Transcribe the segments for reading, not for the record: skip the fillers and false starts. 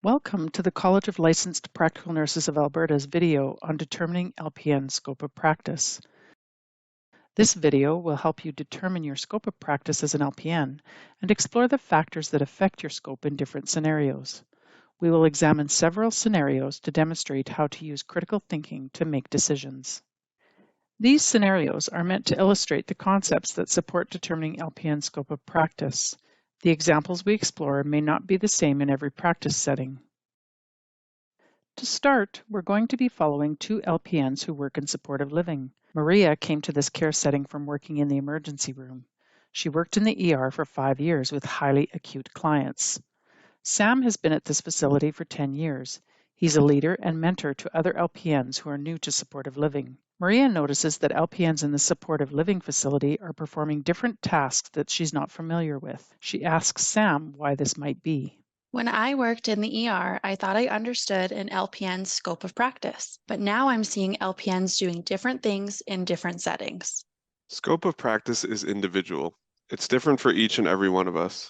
Welcome to the College of Licensed Practical Nurses of Alberta's video on determining LPN scope of practice. This video will help you determine your scope of practice as an LPN and explore the factors that affect your scope in different scenarios. We will examine several scenarios to demonstrate how to use critical thinking to make decisions. These scenarios are meant to illustrate the concepts that support determining LPN scope of practice. The examples we explore may not be the same in every practice setting. To start, we're going to be following two LPNs who work in supportive living. Maria came to this care setting from working in the emergency room. She worked in the ER for 5 years with highly acute clients. Sam has been at this facility for 10 years. He's a leader and mentor to other LPNs who are new to supportive living. Maria notices that LPNs in the supportive living facility are performing different tasks that she's not familiar with. She asks Sam why this might be. When I worked in the ER, I thought I understood an LPN's scope of practice, but now I'm seeing LPNs doing different things in different settings. Scope of practice is individual. It's different for each and every one of us.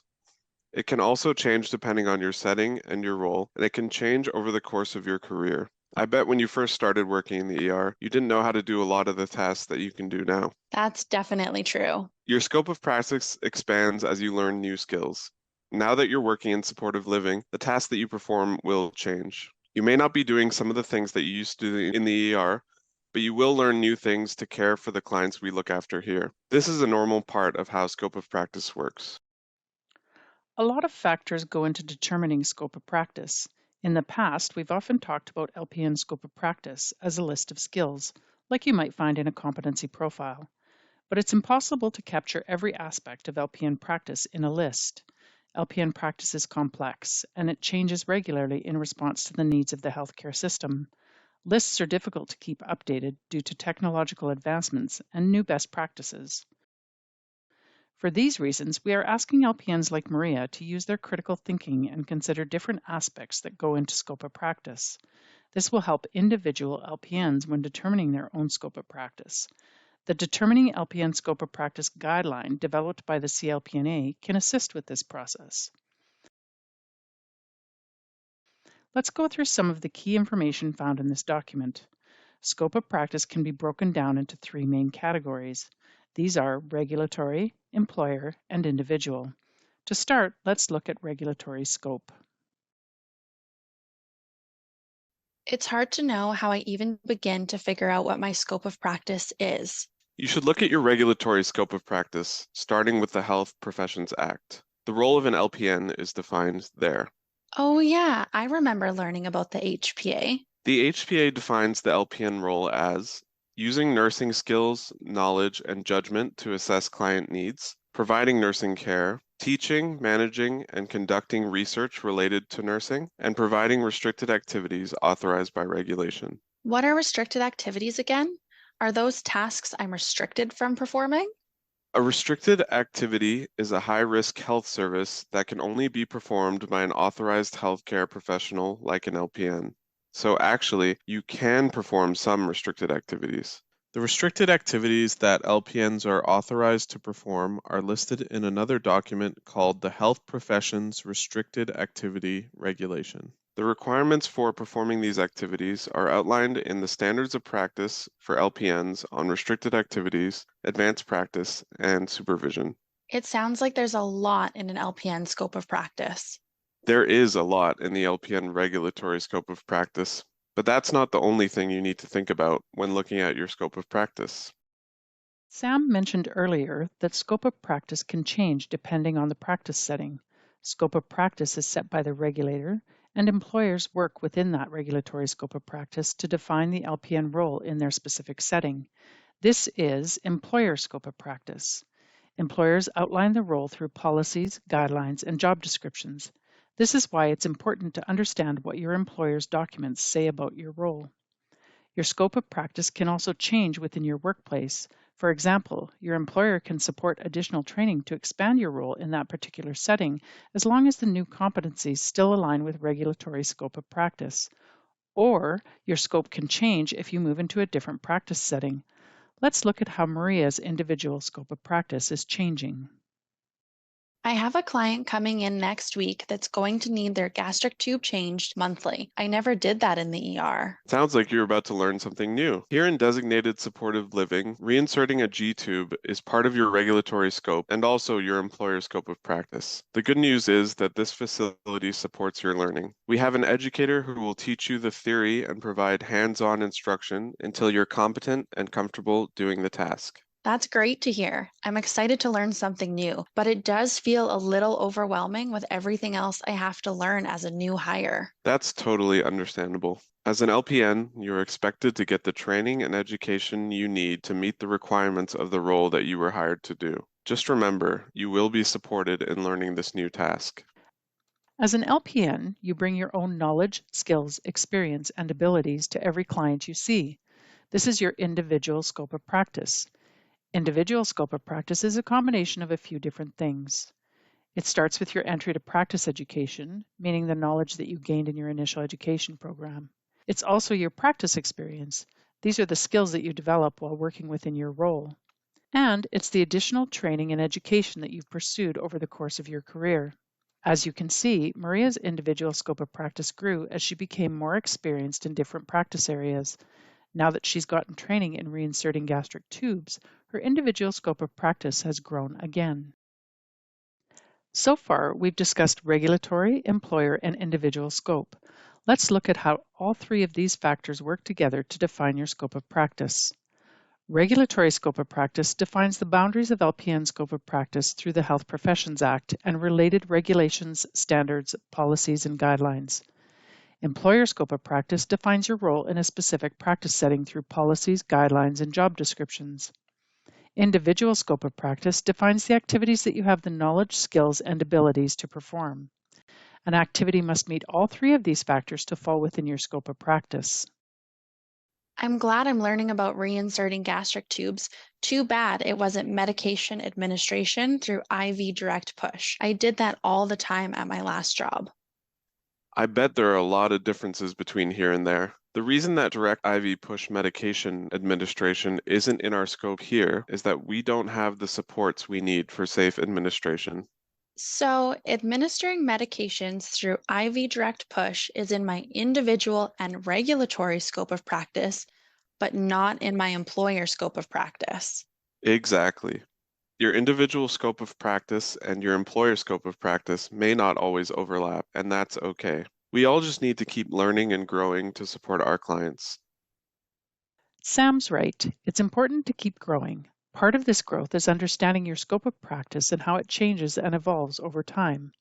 It can also change depending on your setting and your role, and it can change over the course of your career. I bet when you first started working in the ER, you didn't know how to do a lot of the tasks that you can do now. That's definitely true. Your scope of practice expands as you learn new skills. Now that you're working in supportive living, the tasks that you perform will change. You may not be doing some of the things that you used to do in the ER, but you will learn new things to care for the clients we look after here. This is a normal part of how scope of practice works. A lot of factors go into determining scope of practice. In the past, we've often talked about LPN scope of practice as a list of skills, like you might find in a competency profile. But it's impossible to capture every aspect of LPN practice in a list. LPN practice is complex, and it changes regularly in response to the needs of the healthcare system. Lists are difficult to keep updated due to technological advancements and new best practices. For these reasons, we are asking LPNs like Maria to use their critical thinking and consider different aspects that go into scope of practice. This will help individual LPNs when determining their own scope of practice. The Determining LPN Scope of Practice guideline developed by the CLPNA can assist with this process. Let's go through some of the key information found in this document. Scope of practice can be broken down into 3 main categories. These are regulatory, employer, and individual. To start, let's look at regulatory scope. It's hard to know how I even begin to figure out what my scope of practice is. You should look at your regulatory scope of practice, starting with the Health Professions Act. The role of an LPN is defined there. Oh yeah, I remember learning about the HPA. The HPA defines the LPN role as using nursing skills, knowledge, and judgment to assess client needs, providing nursing care, teaching, managing, and conducting research related to nursing, and providing restricted activities authorized by regulation. What are restricted activities again? Are those tasks I'm restricted from performing? A restricted activity is a high-risk health service that can only be performed by an authorized healthcare professional like an LPN. So actually, you can perform some restricted activities. The restricted activities that LPNs are authorized to perform are listed in another document called the Health Professions Restricted Activity Regulation. The requirements for performing these activities are outlined in the Standards of Practice for LPNs on restricted activities, advanced practice, and supervision. It sounds like there's a lot in an LPN scope of practice. There is a lot in the LPN regulatory scope of practice, but that's not the only thing you need to think about when looking at your scope of practice. Sam mentioned earlier that scope of practice can change depending on the practice setting. Scope of practice is set by the regulator, and employers work within that regulatory scope of practice to define the LPN role in their specific setting. This is employer scope of practice. Employers outline the role through policies, guidelines, and job descriptions. This is why it's important to understand what your employer's documents say about your role. Your scope of practice can also change within your workplace. For example, your employer can support additional training to expand your role in that particular setting, as long as the new competencies still align with regulatory scope of practice. Or your scope can change if you move into a different practice setting. Let's look at how Maria's individual scope of practice is changing. I have a client coming in next week that's going to need their gastric tube changed monthly. I never did that in the ER. Sounds like you're about to learn something new. Here in designated supportive living, reinserting a G tube is part of your regulatory scope and also your employer scope of practice. The good news is that this facility supports your learning. We have an educator who will teach you the theory and provide hands-on instruction until you're competent and comfortable doing the task. That's great to hear. I'm excited to learn something new, but it does feel a little overwhelming with everything else I have to learn as a new hire. That's totally understandable. As an LPN, you're expected to get the training and education you need to meet the requirements of the role that you were hired to do. Just remember, you will be supported in learning this new task. As an LPN, you bring your own knowledge, skills, experience, and abilities to every client you see. This is your individual scope of practice. Individual scope of practice is a combination of a few different things. It starts with your entry to practice education, meaning the knowledge that you gained in your initial education program. It's also your practice experience. These are the skills that you develop while working within your role. And it's the additional training and education that you've pursued over the course of your career. As you can see, Maria's individual scope of practice grew as she became more experienced in different practice areas. Now that she's gotten training in reinserting gastric tubes, her individual scope of practice has grown again. So far, we've discussed regulatory, employer, and individual scope. Let's look at how all three of these factors work together to define your scope of practice. Regulatory scope of practice defines the boundaries of LPN scope of practice through the Health Professions Act and related regulations, standards, policies, and guidelines. Employer scope of practice defines your role in a specific practice setting through policies, guidelines, and job descriptions. Individual scope of practice defines the activities that you have the knowledge, skills, and abilities to perform. An activity must meet all three of these factors to fall within your scope of practice. I'm glad I'm learning about reinserting gastric tubes. Too bad it wasn't medication administration through IV direct push. I did that all the time at my last job. I bet there are a lot of differences between here and there. The reason that direct IV push medication administration isn't in our scope here is that we don't have the supports we need for safe administration. So, administering medications through IV direct push is in my individual and regulatory scope of practice, but not in my employer scope of practice. Exactly. Your individual scope of practice and your employer scope of practice may not always overlap, and that's okay. We all just need to keep learning and growing to support our clients. Sam's right. It's important to keep growing. Part of this growth is understanding your scope of practice and how it changes and evolves over time.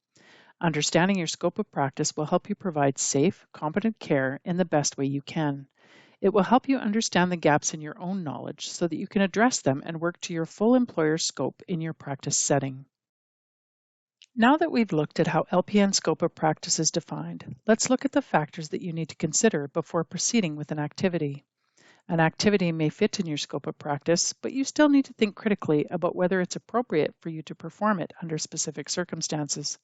Understanding your scope of practice will help you provide safe, competent care in the best way you can. It will help you understand the gaps in your own knowledge so that you can address them and work to your full employer scope in your practice setting. Now that we've looked at how LPN scope of practice is defined, let's look at the factors that you need to consider before proceeding with an activity. An activity may fit in your scope of practice, but you still need to think critically about whether it's appropriate for you to perform it under specific circumstances.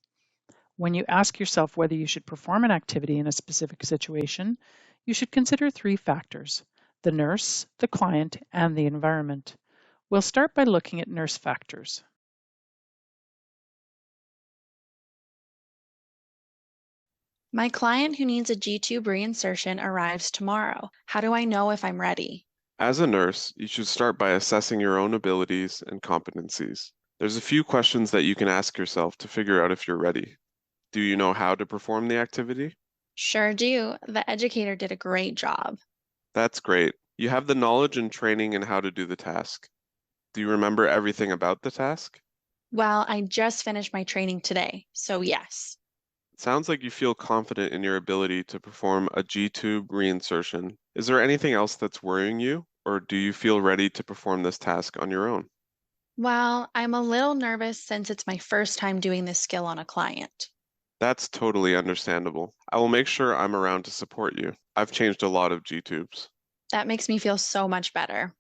When you ask yourself whether you should perform an activity in a specific situation, you should consider three factors: the nurse, the client, and the environment. We'll start by looking at nurse factors. My client who needs a G-tube reinsertion arrives tomorrow. How do I know if I'm ready? As a nurse, you should start by assessing your own abilities and competencies. There's a few questions that you can ask yourself to figure out if you're ready. Do you know how to perform the activity? Sure do. The educator did a great job. That's great. You have the knowledge and training in how to do the task. Do you remember everything about the task? Well, I just finished my training today, so yes. It sounds like you feel confident in your ability to perform a G-tube reinsertion. Is there anything else that's worrying you, or do you feel ready to perform this task on your own? Well, I'm a little nervous since it's my first time doing this skill on a client. That's totally understandable. I will make sure I'm around to support you. I've changed a lot of G-tubes. That makes me feel so much better.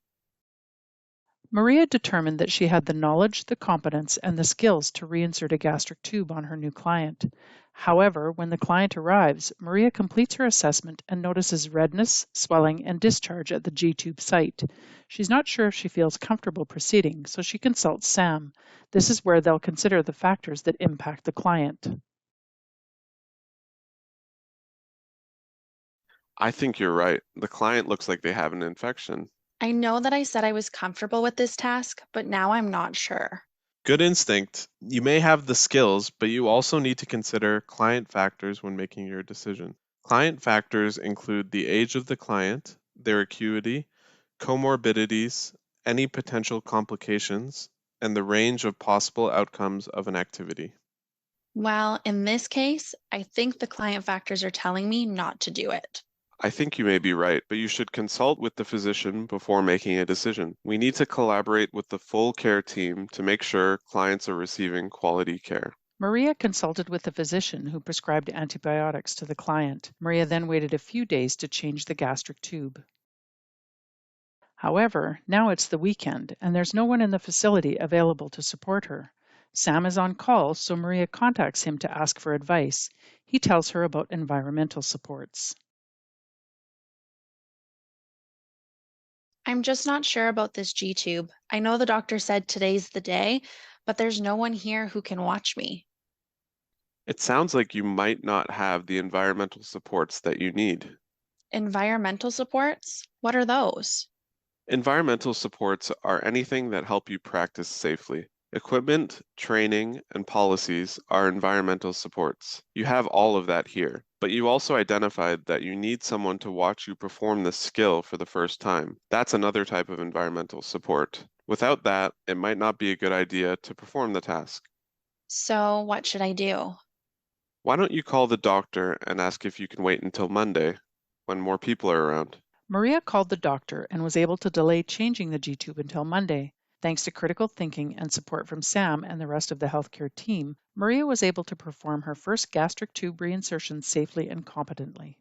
Maria determined that she had the knowledge, the competence, and the skills to reinsert a gastric tube on her new client. However, when the client arrives, Maria completes her assessment and notices redness, swelling, and discharge at the G-tube site. She's not sure if she feels comfortable proceeding, so she consults Sam. This is where they'll consider the factors that impact the client. I think you're right. The client looks like they have an infection. I know that I said I was comfortable with this task, but now I'm not sure. Good instinct. You may have the skills, but you also need to consider client factors when making your decision. Client factors include the age of the client, their acuity, comorbidities, any potential complications, and the range of possible outcomes of an activity. Well, in this case, I think the client factors are telling me not to do it. I think you may be right, but you should consult with the physician before making a decision. We need to collaborate with the full care team to make sure clients are receiving quality care. Maria consulted with the physician who prescribed antibiotics to the client. Maria then waited a few days to change the gastric tube. However, now it's the weekend and there's no one in the facility available to support her. Sam is on call, so Maria contacts him to ask for advice. He tells her about environmental supports. I'm just not sure about this G-tube. I know the doctor said today's the day, but there's no one here who can watch me. It sounds like you might not have the environmental supports that you need. Environmental supports? What are those? Environmental supports are anything that help you practice safely. Equipment, training, and policies are environmental supports. You have all of that here, but you also identified that you need someone to watch you perform the skill for the first time. That's another type of environmental support. Without that, it might not be a good idea to perform the task. So what should I do? Why don't you call the doctor and ask if you can wait until Monday, when more people are around? Maria called the doctor and was able to delay changing the G-tube until Monday. Thanks to critical thinking and support from Sam and the rest of the healthcare team, Maria was able to perform her first gastric tube reinsertion safely and competently.